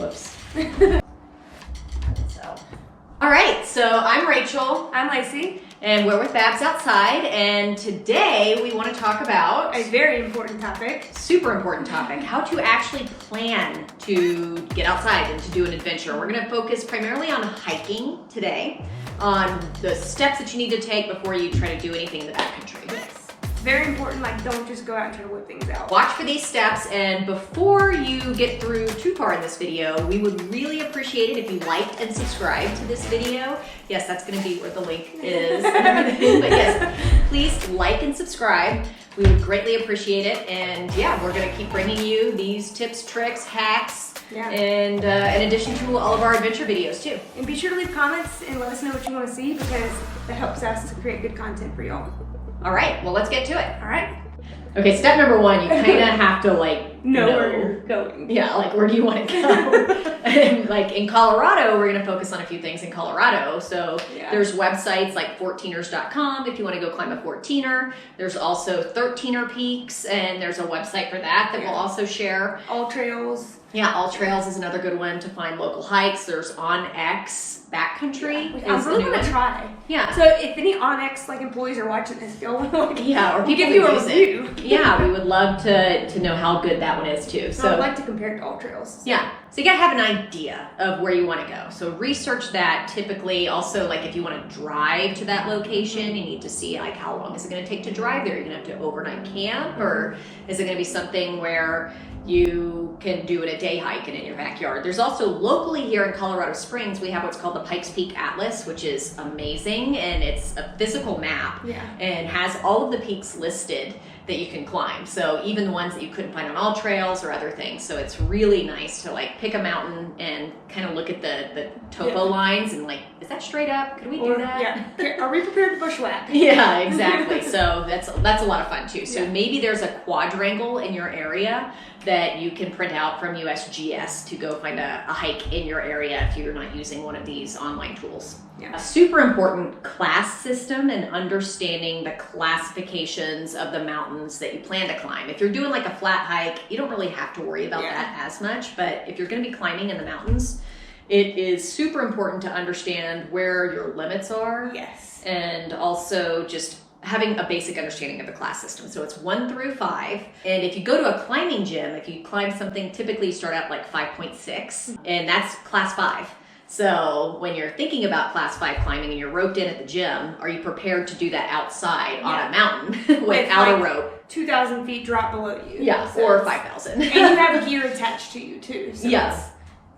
Whoops. So, all right, so I'm Rachel. I'm Lacey. And we're with Babs Outside, and today we want to talk about a very important topic. Super important topic, how to actually plan to get outside and to do an adventure. We're going to focus primarily on hiking today, on the steps that you need to take before you try to do anything in the backcountry. Yes. Very important, like don't just go out and try to whip things out. Watch for these steps, and before you get through too far in this video, we would really appreciate it if you liked and subscribed to this video. Yes, that's going to be where the link is and everything, but yes, please like and subscribe. We would greatly appreciate it, and yeah, we're going to keep bringing you these tips, tricks, hacks, and in addition to all of our adventure videos too. And be sure to leave comments and let us know what you want to see, because that helps us to create good content for y'all. All right, well, let's get to it. All right. Okay, step number one, you kind of have to know where you're going. Yeah, like where do you want to go? And like in Colorado, we're going to focus on a few things in Colorado. So there's websites like 14ers.com if you want to go climb a 14er. There's also 13er Peaks, and there's a website for that we'll also share. All Trails. Yeah, All Trails is another good one to find local hikes. There's OnX Backcountry. I'm really going to try. Yeah. So if any OnX like employees are watching this, go or people give you a review. Yeah, we would love to know how good that one is too. So I'd like to compare it to All Trails. Yeah. So you gotta have an idea of where you want to go. So research that. Typically, also like if you want to drive to that location, you need to see like how long is it going to take to drive there. You're gonna have to overnight camp, or is it going to be something where you can do a day hike and in your backyard. There's also locally here in Colorado Springs, we have what's called the Pikes Peak Atlas, which is amazing, and it's a physical map and has all of the peaks listed that you can climb. So even the ones that you couldn't find on All Trails or other things. So it's really nice to like pick a mountain and kind of look at the topo lines and like, is that straight up? Could we do that? Yeah. Are we prepared to bushwhack? Yeah, exactly. So that's a lot of fun too. So maybe there's a quadrangle in your area that you can print out from USGS to go find a hike in your area if you're not using one of these online tools. A super important class system and understanding the classifications of the mountains that you plan to climb. If you're doing like a flat hike, you don't really have to worry about that as much, but if you're going to be climbing in the mountains, it is super important to understand where your limits are. Yes. And also just having a basic understanding of the class system. So it's 1 through 5. And if you go to a climbing gym, if you climb something, typically you start out like 5.6, and that's class 5. So when you're thinking about class 5 climbing and you're roped in at the gym, are you prepared to do that outside on a mountain without a rope? 2,000 feet drop below you. Yeah, or 5,000. And you have gear attached to you too. So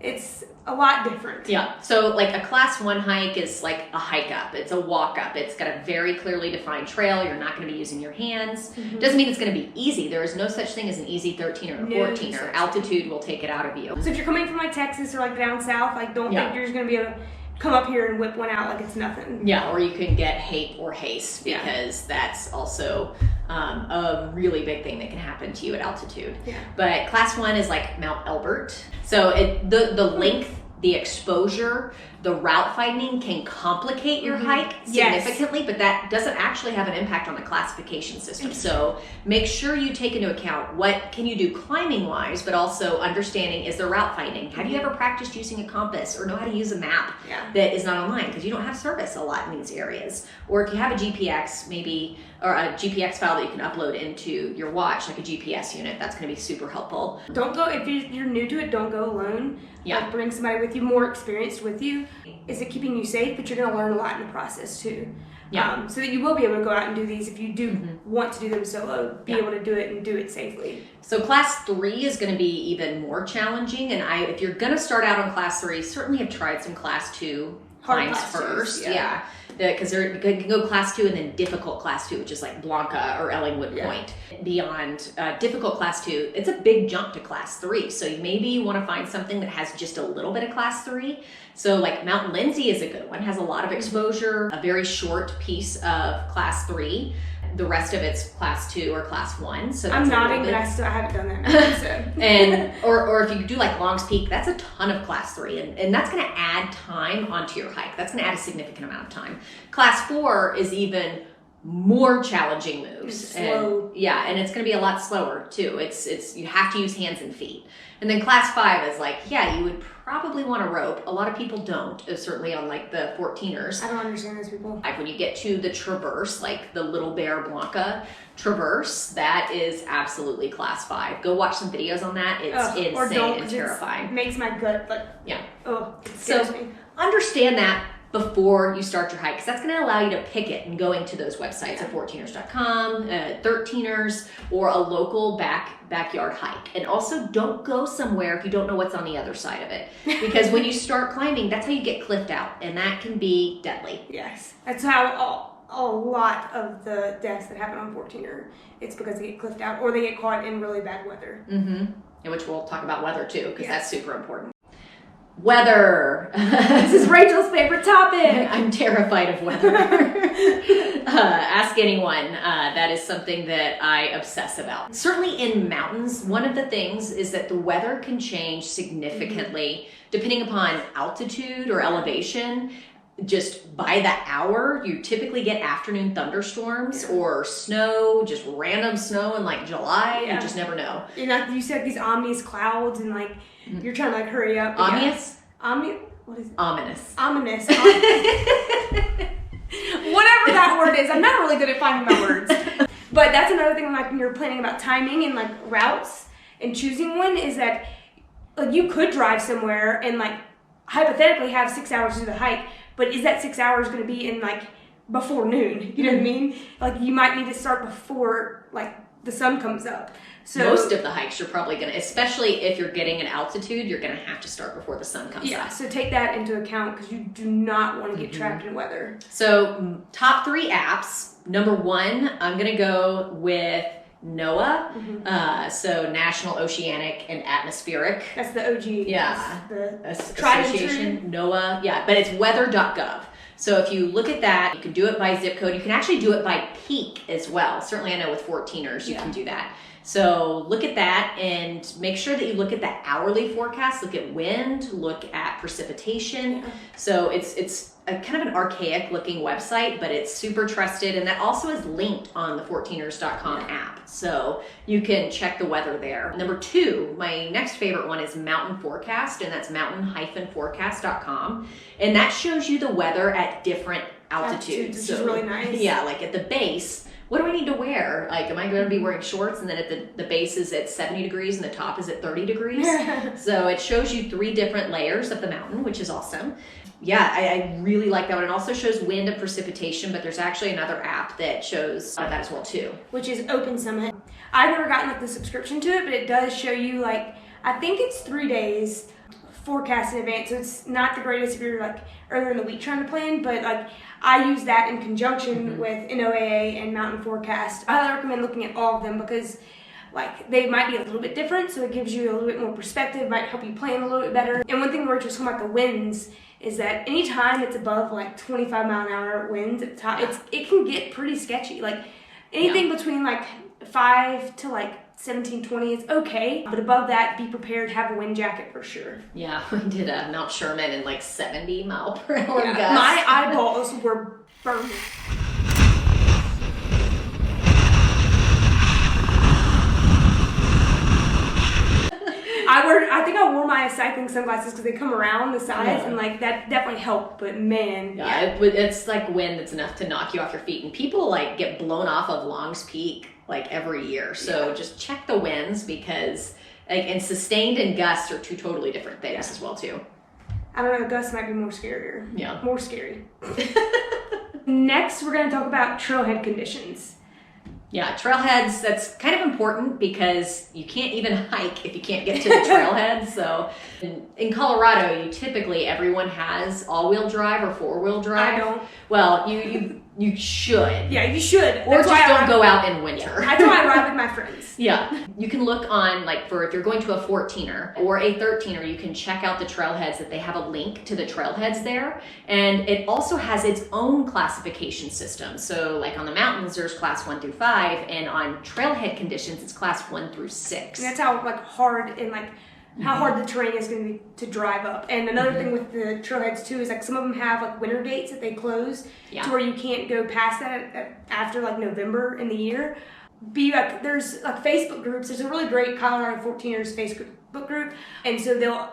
it's a lot different. Yeah, so like a class 1 hike is like a hike up. It's a walk up. It's got a very clearly defined trail. You're not going to be using your hands. Doesn't mean it's going to be easy. There is no such thing as an easy 13er or 14er. Altitude will take it out of you. So if you're coming from like Texas or like down south, like don't think you're just going to be able to come up here and whip one out like it's nothing. Yeah, or you can get hate or haste, because that's also a really big thing that can happen to you at altitude. But class 1 is like Mount Elbert. So the length, the exposure, the route finding can complicate your hike significantly, but that doesn't actually have an impact on the classification system. So make sure you take into account what can you do climbing wise, but also understanding, is there route finding? Have you ever practiced using a compass or know how to use a map that is not online, because you don't have service a lot in these areas? Or if you have a GPX maybe, or a GPX file that you can upload into your watch, like a GPS unit, that's going to be super helpful. Don't go, if you're new to it, don't go alone. Like bring somebody with you, more experienced with you. Is it keeping you safe? But you're going to learn a lot in the process too. So that you will be able to go out and do these if you do want to do them solo, be able to do it and do it safely. So class 3 is going to be even more challenging, and if you're going to start out on class 3, certainly have tried some class 2 climbs first. Because you can go class 2 and then difficult class 2, which is like Blanca or Ellingwood Point. Beyond difficult class 2, it's a big jump to class 3. So maybe you want to find something that has just a little bit of class 3. So like Mount Lindsay is a good one, has a lot of exposure, a very short piece of class 3. The rest of it's class 2 or class 1. So I'm nodding, but I haven't done that now. So. And or if you do like Long's Peak, that's a ton of class 3, and that's going to add time onto your hike. That's going to add a significant amount of time. Class 4 is even more challenging moves. Slow. And it's going to be a lot slower too. It's you have to use hands and feet. And then class 5 is like, you would probably want a rope. A lot of people don't, certainly on like the 14ers. I don't understand those people. Like when you get to the traverse, like the Little Bear Blanca traverse, that is absolutely class 5. Go watch some videos on that. It's insane and terrifying. It makes my gut like, it scares me. Understand that before you start your hike, because that's going to allow you to pick it and going to those websites at 14ers.com, 13ers, or a local backyard hike. And also don't go somewhere if you don't know what's on the other side of it, because when you start climbing, that's how you get cliffed out, and that can be deadly. Yes, that's how a lot of the deaths that happen on 14er, it's because they get cliffed out or they get caught in really bad weather. And which we'll talk about weather too, because that's super important. Weather. This is Rachel's favorite topic. I'm terrified of weather. Ask anyone. That is something that I obsess about. Certainly in mountains, one of the things is that the weather can change significantly depending upon altitude or elevation. Just by the hour, you typically get afternoon thunderstorms or snow, just random snow in like July. You just never know. You said these ominous clouds and like you're trying to like hurry up. Ominous? What is it? Ominous. Ominous. Whatever that word is. I'm not really good at finding my words. But that's another thing like when you're planning about timing and like routes and choosing one is that like you could drive somewhere and like hypothetically have 6 hours to do the hike, but is that 6 hours going to be in like before noon? You know what I mean? Like you might need to start before like the sun comes up. So most of the hikes you're probably going to, especially if you're getting an altitude, you're going to have to start before the sun comes up. Yeah, so take that into account because you do not want to get trapped in weather. So top 3 apps. Number 1, I'm going to go with NOAA, so National Oceanic and Atmospheric. That's the OG. Yeah. The Association, NOAA. Yeah, but it's weather.gov. So if you look at that, you can do it by zip code. You can actually do it by peak as well. Certainly I know with 14ers you can do that. So look at that and make sure that you look at the hourly forecast, look at wind, look at precipitation. So it's a kind of an archaic looking website, but it's super trusted, and that also is linked on the 14ers.com app. So you can check the weather there. Number 2, my next favorite one is Mountain Forecast, and that's mountain-forecast.com. And that shows you the weather at different altitudes. Which is really nice. Yeah, like at the base, what do I need to wear? Like, am I going to be wearing shorts and then at the base is at 70 degrees and the top is at 30 degrees? So it shows you 3 different layers of the mountain, which is awesome. Yeah, I really like that one. It also shows wind and precipitation, but there's actually another app that shows that as well too. Which is Open Summit. I've never gotten like the subscription to it, but it does show you like, I think it's 3 days forecast in advance. So it's not the greatest if you're like earlier in the week trying to plan, but like I use that in conjunction with NOAA and Mountain Forecast. I highly recommend looking at all of them because like they might be a little bit different, so it gives you a little bit more perspective, might help you plan a little bit better. And one thing we're just talking about the winds is that anytime it's above like 25 mile an hour winds at the top, it can get pretty sketchy. Like anything between like 5 to like 17, 20 is okay, but above that, be prepared, have a wind jacket for sure. Yeah, we did a Mount Sherman in like 70 mile per hour gusts. My eyeballs were burning. I think I wore my cycling sunglasses because they come around the sides and like that definitely helped, but man. It's like wind that's enough to knock you off your feet, and people like get blown off of Long's Peak like every year. So just check the winds because like, and sustained and gusts are 2 totally different things as well too. I don't know, gusts might be more scarier. Yeah. More scary. Next, we're going to talk about trailhead conditions. Yeah, trailheads, that's kind of important because you can't even hike if you can't get to the trailhead. So in Colorado, everyone has all-wheel drive or 4-wheel drive. I don't. Well, you should. Yeah, you should. Or just don't go out in winter. Yeah, that's why I ride with my friends. Yeah. You can look on, like, if you're going to a 14er or a 13er, you can check out the trailheads that they have a link to the trailheads there. And it also has its own classification system. So, like, on the mountains, there's class 1 through 5, and on trailhead conditions, it's class 1 through 6. And that's how, like, hard and, like, how hard the terrain is going to be to drive up. And another thing with the trailheads too is like some of them have like winter gates that they close to where you can't go past that after like November in the year. There's like Facebook groups. There's a really great Colorado 14ers Facebook group, and so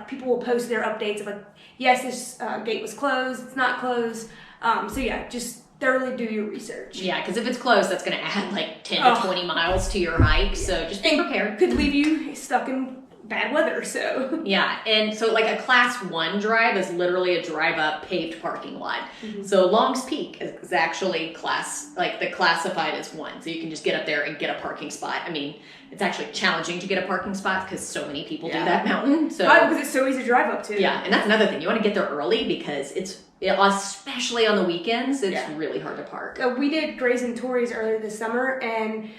people will post their updates of like, yes, this gate was closed, it's not closed. So yeah, just thoroughly do your research. Yeah, because if it's closed, that's going to add like 10 to 20 miles to your hike. So just be prepared. Could leave you stuck in bad weather. So yeah, and so like a class 1 drive is literally a drive up paved parking lot. So Long's Peak is actually the classified as 1. So you can just get up there and get a parking spot. I mean, it's actually challenging to get a parking spot because so many people do that mountain. So because it's so easy to drive up to. Yeah, and that's another thing. You want to get there early because especially on the weekends, it's really hard to park. We did Grays and Tories earlier this summer, and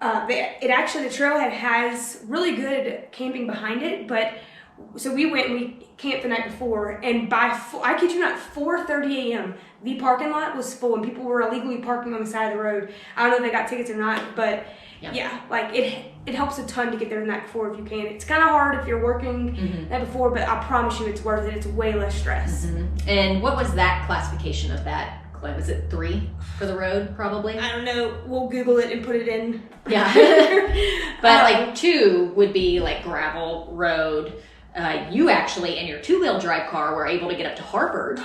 the trailhead has really good camping behind it, but so we went and we camped the night before, and I kid you not, 4:30 a.m. the parking lot was full and people were illegally parking on the side of the road. I don't know if they got tickets or not, but like it helps a ton to get there the night before if you can. It's kind of hard if you're working the night before, but I promise you it's worth it. It's way less stress. And what was that classification of that? Was it 3 for the road, probably? I don't know. We'll Google it and put it in. Yeah. But like 2 would be like gravel road. You actually, in your 2-wheel drive car, were able to get up to Harvard.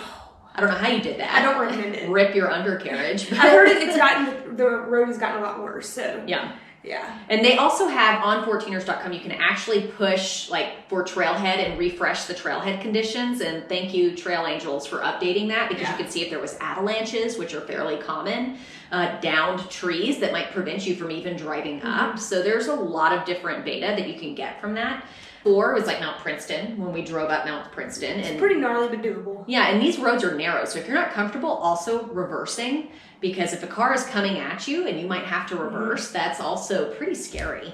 I don't know how you did that. I don't recommend it. Rip your undercarriage. I heard the road has gotten a lot worse. So yeah. Yeah. And they also have on 14ers.com, you can actually push like for Trailhead and refresh the Trailhead conditions. And thank you, Trail Angels, for updating that because you could see if there was avalanches, which are fairly common, downed trees that might prevent you from even driving up. So there's a lot of different data that you can get from that. 4 was like Mount Princeton when we drove up Mount Princeton. It's pretty gnarly but doable. Yeah, and these roads are narrow. So if you're not comfortable, also reversing, because if a car is coming at you and you might have to reverse, that's also pretty scary.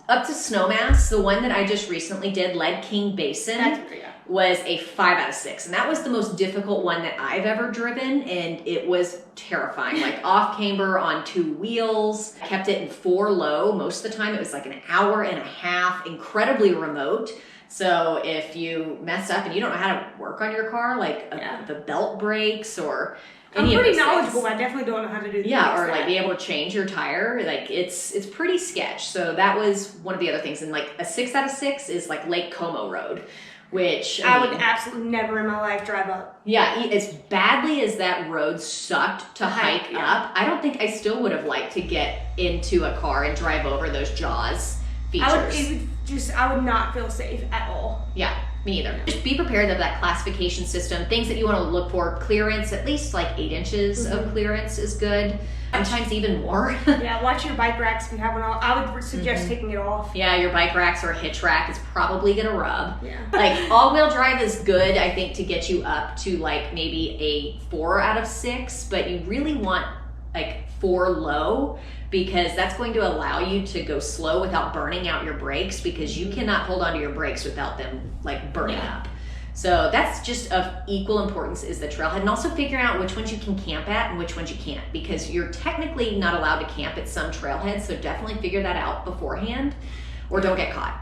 Up to Snowmass, the one that I just recently did, Lead King Basin, was a 5 out of 6. And that was the most difficult one that I've ever driven. And it was terrifying, like off camber on 2 wheels. I kept it in 4 low most of the time. It was like an hour and a half, incredibly remote. So if you mess up and you don't know how to work on your car, like the belt brakes or I'm pretty knowledgeable. I definitely don't know how to do or like be able to change your tire. Like it's pretty sketch. So that was one of the other things. And like a 6 out of 6 is like Lake Como Road, which I would absolutely never in my life drive up. Yeah, as badly as that road sucked to hike up, I don't think I still would have liked to get into a car and drive over those Jaws features. I would not feel safe at all. Yeah. Me either. Just be prepared of that classification system. Things that you want to look for: clearance, at least like 8 inches of clearance is good. Sometimes even more. Yeah, watch your bike racks if you have one. I would suggest taking it off. Yeah, your bike racks or a hitch rack is probably gonna rub. Yeah. Like all-wheel drive is good, I think, to get you up to like maybe a 4 out of 6, but you really want like 4 low, because that's going to allow you to go slow without burning out your brakes, because you cannot hold onto your brakes without them like burning up. So that's just of equal importance is the trailhead, and also figuring out which ones you can camp at and which ones you can't, because you're technically not allowed to camp at some trailheads. So definitely figure that out beforehand or don't get caught.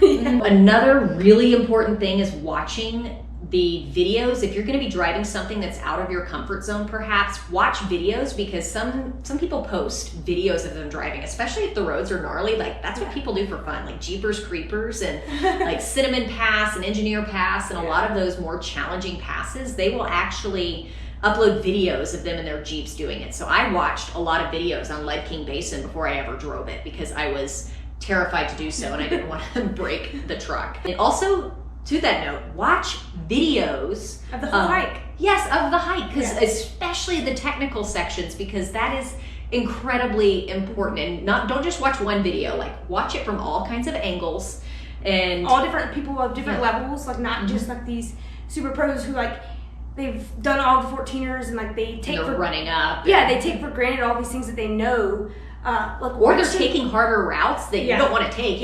Another really important thing is watching the videos. If you're going to be driving something that's out of your comfort zone, perhaps watch videos, because some people post videos of them driving, especially if the roads are gnarly. Like that's what people do for fun, like Jeepers Creepers and like Cinnamon Pass and Engineer Pass and a lot of those more challenging passes. They will actually upload videos of them in their Jeeps doing it. So I watched a lot of videos on Lead King Basin before I ever drove it, because I was terrified to do so and I didn't want to break the truck. And also, to that note, watch videos of the whole hike. Yes, of the hike, because especially the technical sections, because that is incredibly important. And don't just watch one video, like watch it from all kinds of angles and all different people of different levels, like not just like these super pros who like they've done all the 14ers and like they take for running up. Yeah, they take for granted all these things that they know. Or they're taking harder routes that you don't want to take.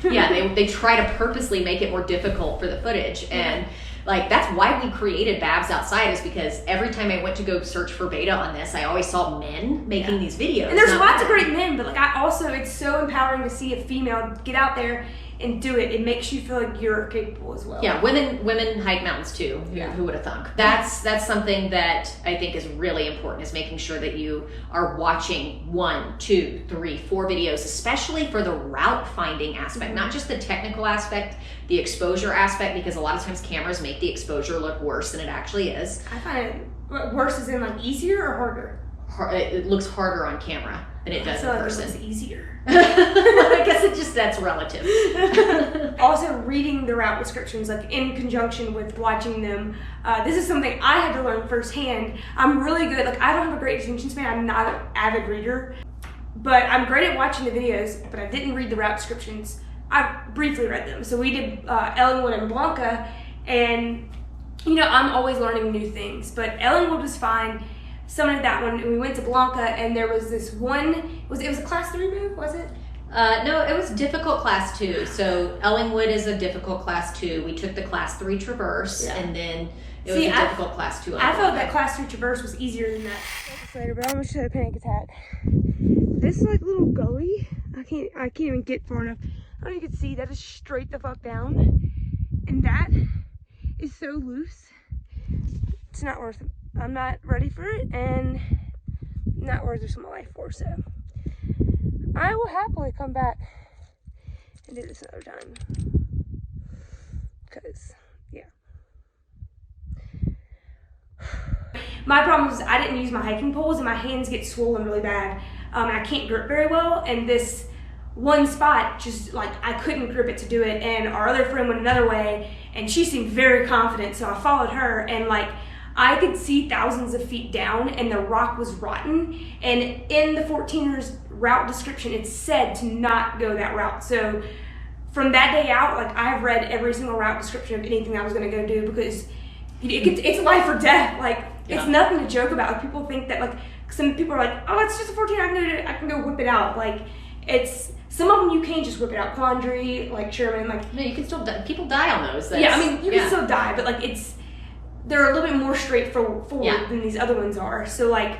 They try to purposely make it more difficult for the footage. And like, that's why we created Babs Outside, is because every time I went to go search for beta on this, I always saw men making these videos. And there's lots of great men, but like it's so empowering to see a female get out there and do it. It makes you feel like you're capable as well. Yeah, women hike mountains too. Who would have thunk? That's something that I think is really important, is making sure that you are watching 1, 2, 3, 4 videos, especially for the route finding aspect, not just the technical aspect, the exposure aspect, because a lot of times cameras make the exposure look worse than it actually is. I find it worse as in like easier or harder? It looks harder on camera than it does in person. It looks easier. I guess that's relative. Also, reading the route descriptions, like in conjunction with watching them. This is something I had to learn firsthand. I'm really good. Like, I don't have a great attention span. I'm not an avid reader, but I'm great at watching the videos. But I didn't read the route descriptions. I briefly read them. So we did Ellenwood and Blanca, and I'm always learning new things. But Ellenwood was fine. Someone did that one, and we went to Blanca, and there was this one. It was a class 3 move, was it? No, it was difficult class 2. So Ellingwood is a difficult class 2. We took the class 3 traverse, and then it was a difficult class 2. I felt that class 3 traverse was easier than that. Later, but I almost had a panic attack. This like little gully, I can't even get far enough. I don't know if you can see, that is straight the fuck down, and that is so loose. It's not worth it. I'm not ready for it, and not worth risking my life for, so I will happily come back and do this another time, because my problem is I didn't use my hiking poles, and my hands get swollen really bad, and I can't grip very well, and this one spot, just like, I couldn't grip it to do it, and our other friend went another way, and she seemed very confident, so I followed her, and like, I could see thousands of feet down, and the rock was rotten, and in the 14ers route description, it said to not go that route. So from that day out, like, I've read every single route description of anything I was going to go do, because it's life or death. Like, it's nothing to joke about. Like, people think that, like, some people are like, oh, it's just a 14, I can go whip it out. Like, some of them you can't just whip it out. Quandary, like Sherman, like, no, you can still die. People die on those. Yeah, I mean, you can still die, but like, they're a little bit more straightforward than these other ones are. So like,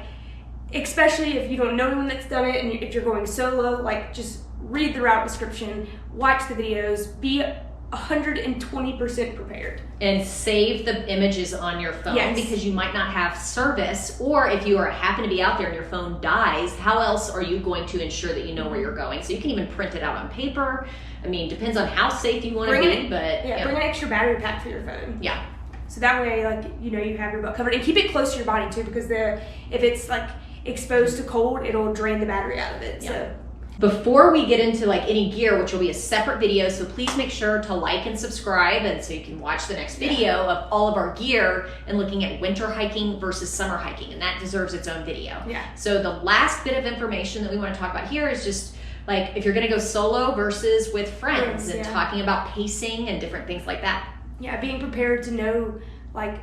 especially if you don't know anyone that's done it, and if you're going solo, like, just read the route description, watch the videos, be 120% prepared. And save the images on your phone, because you might not have service, or if you happen to be out there and your phone dies, how else are you going to ensure that you know where you're going? So you can even print it out on paper. I mean, depends on how safe you want to be, but bring an extra battery pack for your phone. Yeah. So that way, like, you have your butt covered, and keep it close to your body too, because if it's like exposed to cold, it'll drain the battery out of it. Yeah. So before we get into like any gear, which will be a separate video, so please make sure to like and subscribe, and so you can watch the next video of all of our gear and looking at winter hiking versus summer hiking, and that deserves its own video. Yeah. So the last bit of information that we want to talk about here is just like, if you're going to go solo versus with friends, and talking about pacing and different things like that. Yeah, being prepared to know, like,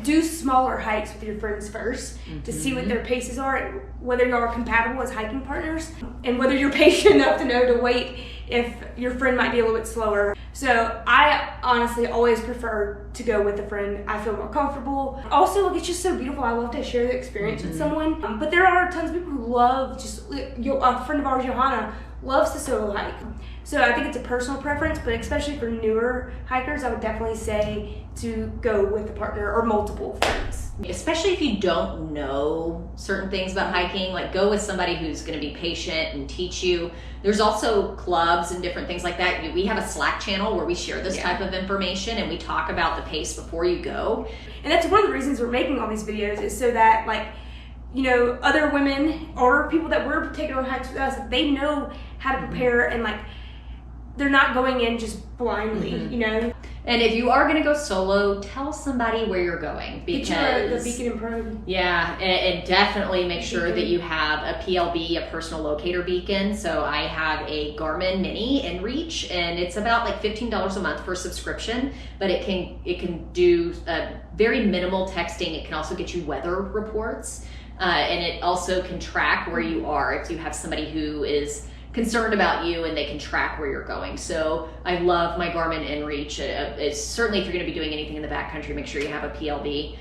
do smaller hikes with your friends first to see what their paces are, whether you are compatible as hiking partners, and whether you're patient enough to know to wait if your friend might be a little bit slower. So I honestly always prefer to go with a friend. I feel more comfortable. Also, like, it's just so beautiful. I love to share the experience with someone. But there are tons of people who love, a friend of ours, Johanna, loves to solo hike. So I think it's a personal preference, but especially for newer hikers, I would definitely say to go with a partner or multiple friends. Especially if you don't know certain things about hiking, like, go with somebody who's going to be patient and teach you. There's also clubs and different things like that. We have a Slack channel where we share this type of information, and we talk about the pace before you go. And that's one of the reasons we're making all these videos, is so that, like, other women or people that were taking on hikes with us, they know how to prepare, and like, they're not going in just blindly, And if you are going to go solo, tell somebody where you're going, because the beacon and probe. Yeah, and definitely make sure that you have a PLB, a personal locator beacon. So I have a Garmin Mini inReach, and it's about like $15 a month for a subscription, but it can do very minimal texting. It can also get you weather reports, and it also can track where you are if you have somebody who is concerned about you and they can track where you're going. So I love my Garmin InReach. It's certainly, if you're going to be doing anything in the backcountry, make sure you have a PLB.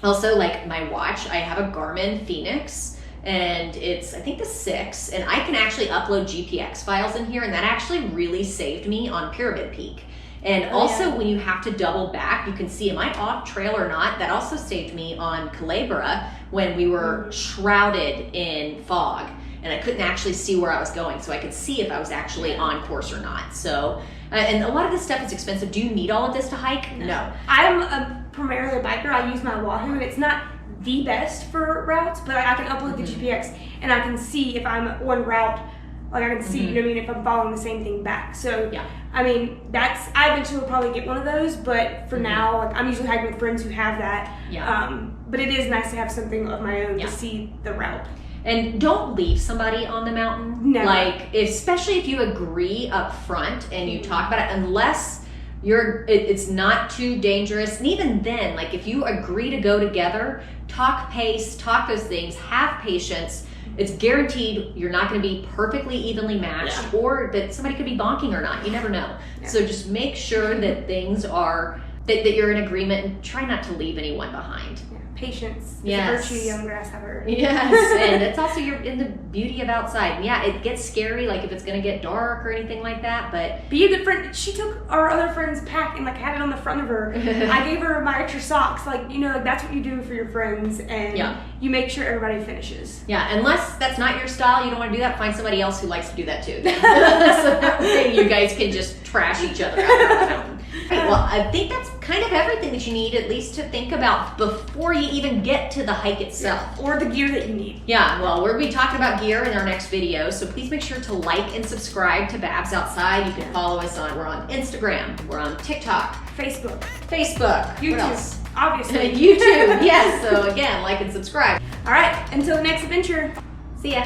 Also, like my watch, I have a Garmin Phoenix, and it's, I think, the 6, and I can actually upload GPX files in here, and that actually really saved me on Pyramid Peak. And also, when you have to double back, you can see, am I off trail or not? That also saved me on Calabria when we were shrouded in fog, and I couldn't actually see where I was going, so I could see if I was actually on course or not. So, and a lot of this stuff is expensive. Do you need all of this to hike? No. I'm primarily a biker. I use my Wahoo, and it's not the best for routes, but I can upload the GPX, and I can see if I'm on route. Like I can see, you know what I mean, if I'm following the same thing back. So, I mean, I eventually will probably get one of those, but for now, like I'm usually hiking with friends who have that. But it is nice to have something of my own to see the route. And don't leave somebody on the mountain. No. Like, especially if you agree up front and you talk about it, unless it's not too dangerous. And even then, like if you agree to go together, talk pace, talk those things, have patience. It's guaranteed you're not going to be perfectly evenly matched, or that somebody could be bonking or not. You never know. So just make sure that things are, that you're in agreement, and try not to leave anyone behind. Patience is a virtue, young grasshopper. Yes, and it's also you're in the beauty of outside. And yeah, it gets scary, like if it's going to get dark or anything like that, but be a good friend. She took our other friend's pack and like had it on the front of her. I gave her my extra socks. Like, you know, like that's what you do for your friends, and you make sure everybody finishes. Yeah, unless that's not your style, you don't want to do that, find somebody else who likes to do that too. So that way you guys can just trash each other out on the mountain. Right, well, I think that's kind of everything that you need, at least to think about before you even get to the hike itself. Or the gear that you need. Yeah, well, we're going to be talking about gear in our next video, so please make sure to like and subscribe to Babs Outside. You can follow us we're on Instagram, we're on TikTok, Facebook, YouTube, what else? Obviously. YouTube, yes. So again, like and subscribe. All right, until the next adventure. See ya.